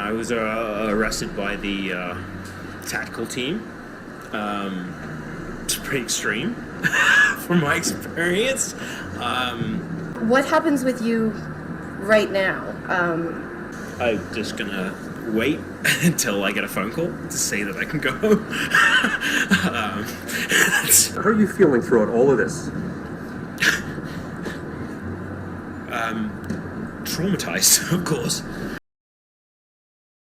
I was arrested by the tactical team. It's pretty extreme from my experience. What happens with you right now? I'm just gonna wait until I get a phone call to say that I can go. How are you feeling throughout all of this? Traumatized, of course.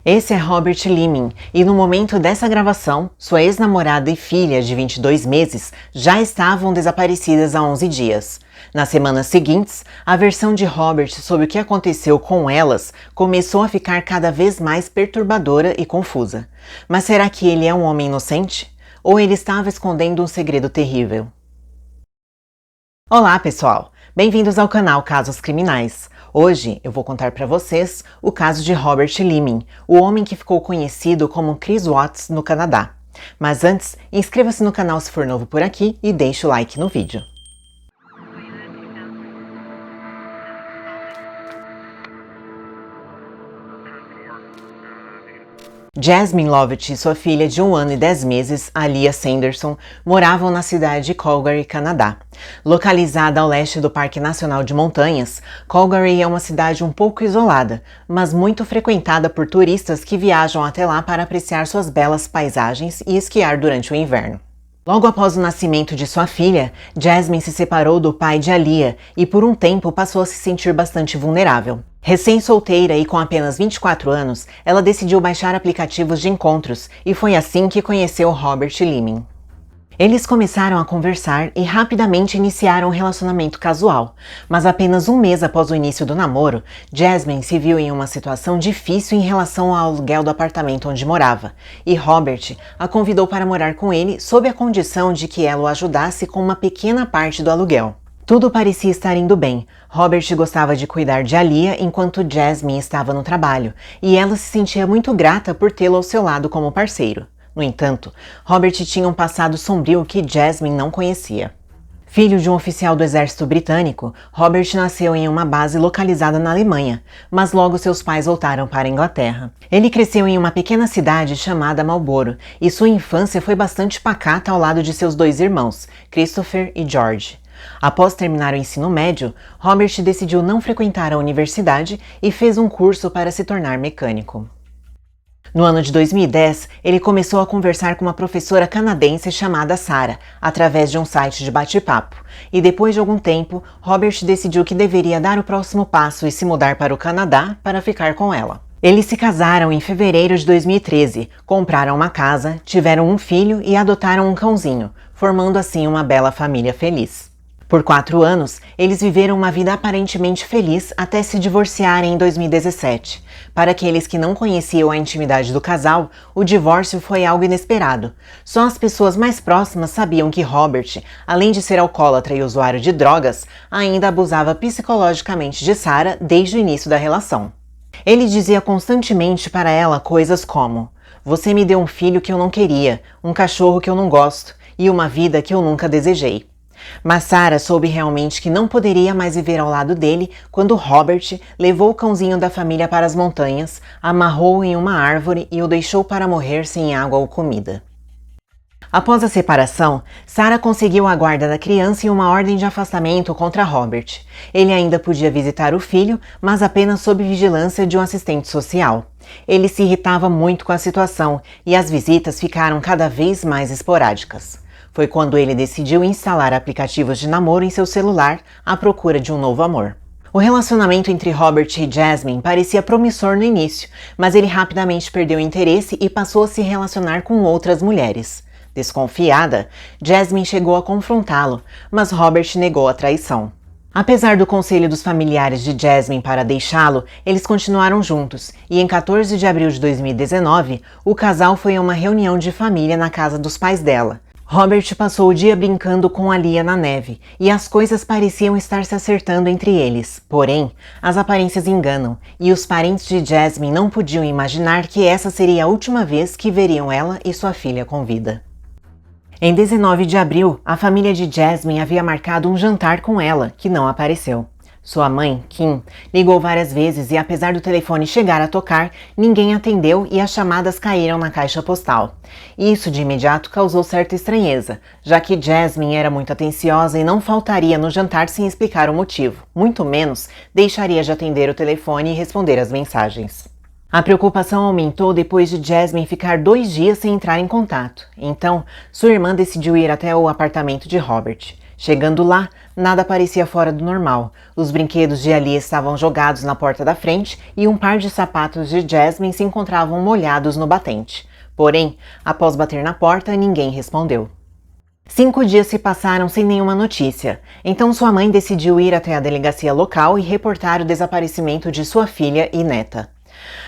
Esse é Robert Leeming, e no momento dessa gravação, sua ex-namorada e filha de 22 meses já estavam desaparecidas há 11 dias. Nas semanas seguintes, a versão de Robert sobre o que aconteceu com elas começou a ficar cada vez mais perturbadora e confusa. Mas será que ele é um homem inocente? Ou ele estava escondendo um segredo terrível? Olá, pessoal! Bem-vindos ao canal Casos Criminais. Hoje eu vou contar para vocês o caso de Robert Leeming, o homem que ficou conhecido como Chris Watts no Canadá. Mas antes, inscreva-se no canal se for novo por aqui e deixe o like no vídeo. Jasmine Lovett e sua filha de 1 ano e 10 meses, Alia Sanderson, moravam na cidade de Calgary, Canadá. Localizada ao leste do Parque Nacional de Montanhas, Calgary é uma cidade um pouco isolada, mas muito frequentada por turistas que viajam até lá para apreciar suas belas paisagens e esquiar durante o inverno. Logo após o nascimento de sua filha, Jasmine se separou do pai de Alia e por um tempo passou a se sentir bastante vulnerável. Recém-solteira e com apenas 24 anos, ela decidiu baixar aplicativos de encontros e foi assim que conheceu Robert Leeming. Eles começaram a conversar e rapidamente iniciaram um relacionamento casual, mas apenas um mês após o início do namoro, Jasmine se viu em uma situação difícil em relação ao aluguel do apartamento onde morava, e Robert a convidou para morar com ele sob a condição de que ela o ajudasse com uma pequena parte do aluguel. Tudo parecia estar indo bem. Robert gostava de cuidar de Alia enquanto Jasmine estava no trabalho, e ela se sentia muito grata por tê-lo ao seu lado como parceiro. No entanto, Robert tinha um passado sombrio que Jasmine não conhecia. Filho de um oficial do exército britânico, Robert nasceu em uma base localizada na Alemanha, mas logo seus pais voltaram para a Inglaterra. Ele cresceu em uma pequena cidade chamada Marlborough, e sua infância foi bastante pacata ao lado de seus 2 irmãos, Christopher e George. Após terminar o ensino médio, Robert decidiu não frequentar a universidade e fez um curso para se tornar mecânico. No ano de 2010, ele começou a conversar com uma professora canadense chamada Sarah, através de um site de bate-papo, e depois de algum tempo, Robert decidiu que deveria dar o próximo passo e se mudar para o Canadá para ficar com ela. Eles se casaram em fevereiro de 2013, compraram uma casa, tiveram um filho e adotaram um cãozinho, formando assim uma bela família feliz. Por 4 anos, eles viveram uma vida aparentemente feliz até se divorciarem em 2017. Para aqueles que não conheciam a intimidade do casal, o divórcio foi algo inesperado. Só as pessoas mais próximas sabiam que Robert, além de ser alcoólatra e usuário de drogas, ainda abusava psicologicamente de Sarah desde o início da relação. Ele dizia constantemente para ela coisas como: "Você me deu um filho que eu não queria, um cachorro que eu não gosto e uma vida que eu nunca desejei." Mas Sarah soube realmente que não poderia mais viver ao lado dele quando Robert levou o cãozinho da família para as montanhas, amarrou-o em uma árvore e o deixou para morrer sem água ou comida. Após a separação, Sarah conseguiu a guarda da criança e uma ordem de afastamento contra Robert. Ele ainda podia visitar o filho, mas apenas sob vigilância de um assistente social. Ele se irritava muito com a situação e as visitas ficaram cada vez mais esporádicas. Foi quando ele decidiu instalar aplicativos de namoro em seu celular à procura de um novo amor. O relacionamento entre Robert e Jasmine parecia promissor no início, mas ele rapidamente perdeu o interesse e passou a se relacionar com outras mulheres. Desconfiada, Jasmine chegou a confrontá-lo, mas Robert negou a traição. Apesar do conselho dos familiares de Jasmine para deixá-lo, eles continuaram juntos, e em 14 de abril de 2019, o casal foi a uma reunião de família na casa dos pais dela. Robert passou o dia brincando com Alia na neve, e as coisas pareciam estar se acertando entre eles. Porém, as aparências enganam, e os parentes de Jasmine não podiam imaginar que essa seria a última vez que veriam ela e sua filha com vida. Em 19 de abril, a família de Jasmine havia marcado um jantar com ela, que não apareceu. Sua mãe, Kim, ligou várias vezes e apesar do telefone chegar a tocar, ninguém atendeu e as chamadas caíram na caixa postal. Isso de imediato causou certa estranheza, já que Jasmine era muito atenciosa e não faltaria no jantar sem explicar o motivo, muito menos deixaria de atender o telefone e responder às mensagens. A preocupação aumentou depois de Jasmine ficar 2 dias sem entrar em contato. Então, sua irmã decidiu ir até o apartamento de Robert. Chegando lá, nada parecia fora do normal. Os brinquedos de Ali estavam jogados na porta da frente e um par de sapatos de Jasmine se encontravam molhados no batente. Porém, após bater na porta, ninguém respondeu. 5 dias se passaram sem nenhuma notícia. Então sua mãe decidiu ir até a delegacia local e reportar o desaparecimento de sua filha e neta.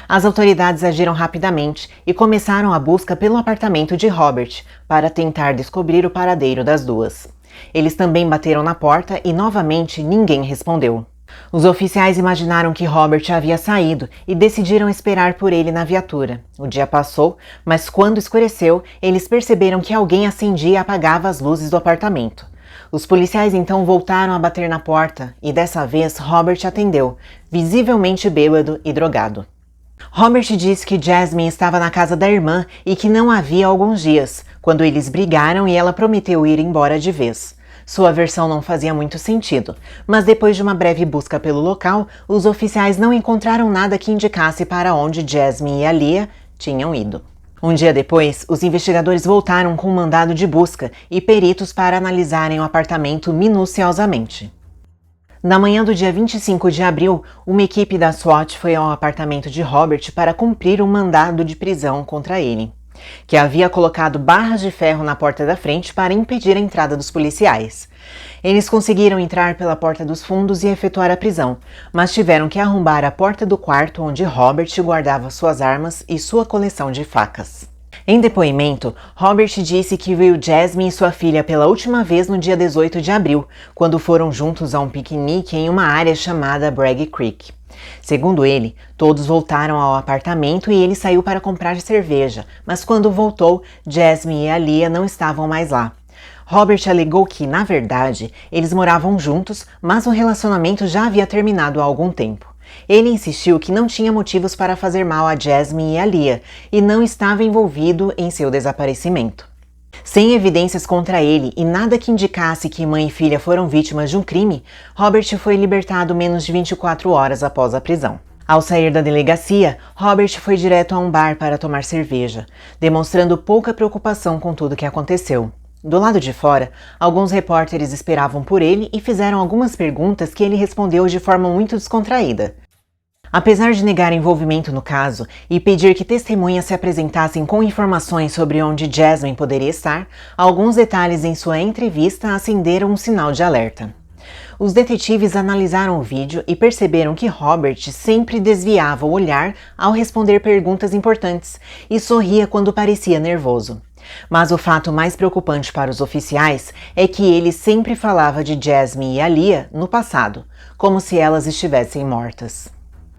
As autoridades agiram rapidamente e começaram a busca pelo apartamento de Robert para tentar descobrir o paradeiro das duas. Eles também bateram na porta e novamente ninguém respondeu. Os oficiais imaginaram que Robert havia saído e decidiram esperar por ele na viatura. O dia passou, mas quando escureceu, eles perceberam que alguém acendia e apagava as luzes do apartamento. Os policiais então voltaram a bater na porta e dessa vez Robert atendeu, visivelmente bêbado e drogado. Robert disse que Jasmine estava na casa da irmã e que não havia alguns dias, quando eles brigaram e ela prometeu ir embora de vez. Sua versão não fazia muito sentido, mas depois de uma breve busca pelo local, os oficiais não encontraram nada que indicasse para onde Jasmine e Alia tinham ido. Um dia depois, os investigadores voltaram com um mandado de busca e peritos para analisarem o apartamento minuciosamente. Na manhã do dia 25 de abril, uma equipe da SWAT foi ao apartamento de Robert para cumprir um mandado de prisão contra ele, que havia colocado barras de ferro na porta da frente para impedir a entrada dos policiais. Eles conseguiram entrar pela porta dos fundos e efetuar a prisão, mas tiveram que arrombar a porta do quarto onde Robert guardava suas armas e sua coleção de facas. Em depoimento, Robert disse que viu Jasmine e sua filha pela última vez no dia 18 de abril, quando foram juntos a um piquenique em uma área chamada Bragg Creek. Segundo ele, todos voltaram ao apartamento e ele saiu para comprar cerveja, mas quando voltou, Jasmine e Alia não estavam mais lá. Robert alegou que, na verdade, eles moravam juntos, mas o relacionamento já havia terminado há algum tempo. Ele insistiu que não tinha motivos para fazer mal a Jasmine e a Alia e não estava envolvido em seu desaparecimento. Sem evidências contra ele e nada que indicasse que mãe e filha foram vítimas de um crime, Robert foi libertado menos de 24 horas após a prisão. Ao sair da delegacia, Robert foi direto a um bar para tomar cerveja, demonstrando pouca preocupação com tudo o que aconteceu. Do lado de fora, alguns repórteres esperavam por ele e fizeram algumas perguntas que ele respondeu de forma muito descontraída. Apesar de negar envolvimento no caso e pedir que testemunhas se apresentassem com informações sobre onde Jasmine poderia estar, alguns detalhes em sua entrevista acenderam um sinal de alerta. Os detetives analisaram o vídeo e perceberam que Robert sempre desviava o olhar ao responder perguntas importantes e sorria quando parecia nervoso. Mas o fato mais preocupante para os oficiais é que ele sempre falava de Jasmine e Alia no passado, como se elas estivessem mortas.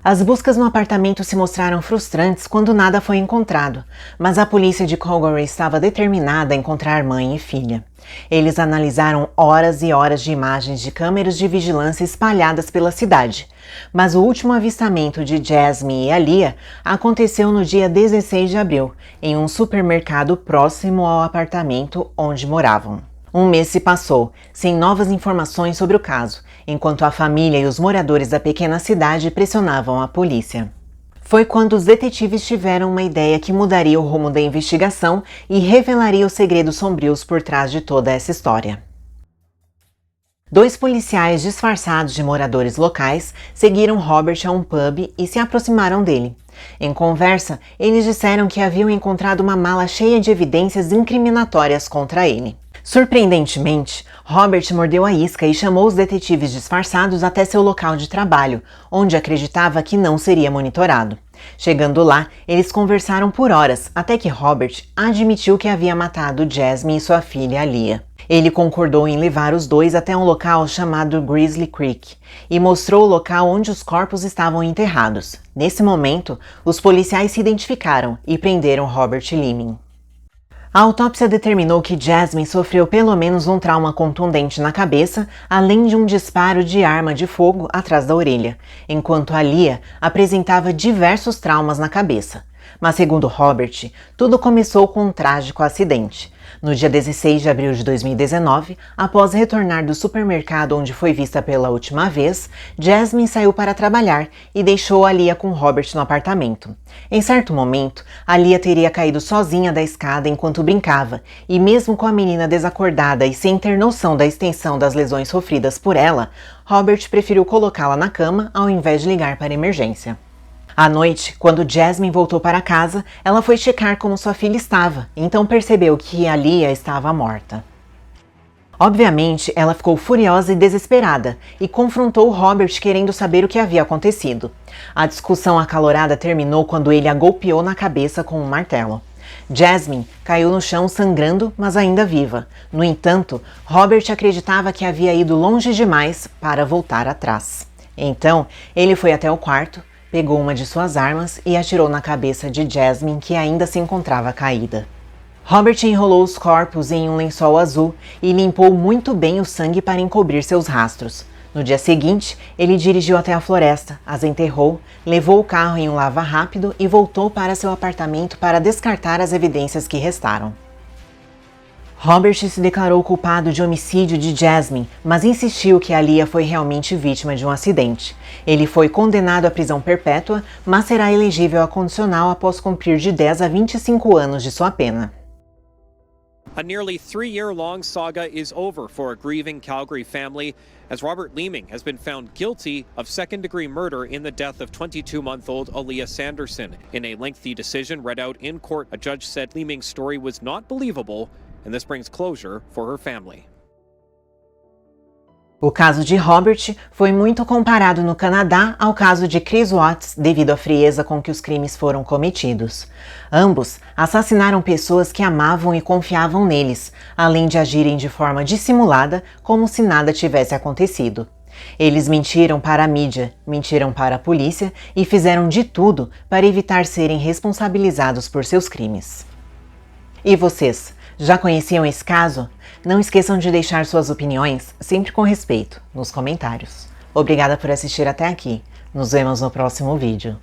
As buscas no apartamento se mostraram frustrantes quando nada foi encontrado, mas a polícia de Calgary estava determinada a encontrar mãe e filha. Eles analisaram horas e horas de imagens de câmeras de vigilância espalhadas pela cidade, mas o último avistamento de Jasmine e Alia aconteceu no dia 16 de abril, em um supermercado próximo ao apartamento onde moravam. Um mês se passou, sem novas informações sobre o caso, enquanto a família e os moradores da pequena cidade pressionavam a polícia. Foi quando os detetives tiveram uma ideia que mudaria o rumo da investigação e revelaria os segredos sombrios por trás de toda essa história. 2 policiais disfarçados de moradores locais seguiram Robert a um pub e se aproximaram dele. Em conversa, eles disseram que haviam encontrado uma mala cheia de evidências incriminatórias contra ele. Surpreendentemente, Robert mordeu a isca e chamou os detetives disfarçados até seu local de trabalho, onde acreditava que não seria monitorado. Chegando lá, eles conversaram por horas, até que Robert admitiu que havia matado Jasmine e sua filha Alia. Ele concordou em levar os dois até um local chamado Grizzly Creek e mostrou o local onde os corpos estavam enterrados. Nesse momento, os policiais se identificaram e prenderam Robert Leeming. A autópsia determinou que Jasmine sofreu pelo menos um trauma contundente na cabeça, além de um disparo de arma de fogo atrás da orelha, enquanto Alia apresentava diversos traumas na cabeça. Mas segundo Robert, tudo começou com um trágico acidente. No dia 16 de abril de 2019, após retornar do supermercado onde foi vista pela última vez, Jasmine saiu para trabalhar e deixou Alia com Robert no apartamento. Em certo momento, Alia teria caído sozinha da escada enquanto brincava, e mesmo com a menina desacordada e sem ter noção da extensão das lesões sofridas por ela, Robert preferiu colocá-la na cama ao invés de ligar para a emergência. À noite, quando Jasmine voltou para casa, ela foi checar como sua filha estava, então percebeu que Alia estava morta. Obviamente, ela ficou furiosa e desesperada e confrontou Robert querendo saber o que havia acontecido. A discussão acalorada terminou quando ele a golpeou na cabeça com um martelo. Jasmine caiu no chão sangrando, mas ainda viva. No entanto, Robert acreditava que havia ido longe demais para voltar atrás. Então, ele foi até o quarto, pegou uma de suas armas e atirou na cabeça de Jasmine, que ainda se encontrava caída. Robert enrolou os corpos em um lençol azul e limpou muito bem o sangue para encobrir seus rastros. No dia seguinte, ele dirigiu até a floresta, as enterrou, levou o carro em um lava rápido e voltou para seu apartamento para descartar as evidências que restaram. Robert se declarou culpado de homicídio de Jasmine, mas insistiu que Alia foi realmente vítima de um acidente. Ele foi condenado à prisão perpétua, mas será elegível a condicional após cumprir de 10 a 25 anos de sua pena. A nearly 3-year-long saga is over for a grieving Calgary family as Robert Leeming has been found guilty of second-degree murder in the death of 22-month-old Alia Sanderson. In a lengthy decision read out in court, a judge said Leeming's story was not believable, and this brings closure for her family. O caso de Robert foi muito comparado no Canadá ao caso de Chris Watts devido à frieza com que os crimes foram cometidos. Ambos assassinaram pessoas que amavam e confiavam neles, além de agirem de forma dissimulada como se nada tivesse acontecido. Eles mentiram para a mídia, mentiram para a polícia e fizeram de tudo para evitar serem responsabilizados por seus crimes. E vocês, já conheciam esse caso? Não esqueçam de deixar suas opiniões, sempre com respeito, nos comentários. Obrigada por assistir até aqui. Nos vemos no próximo vídeo.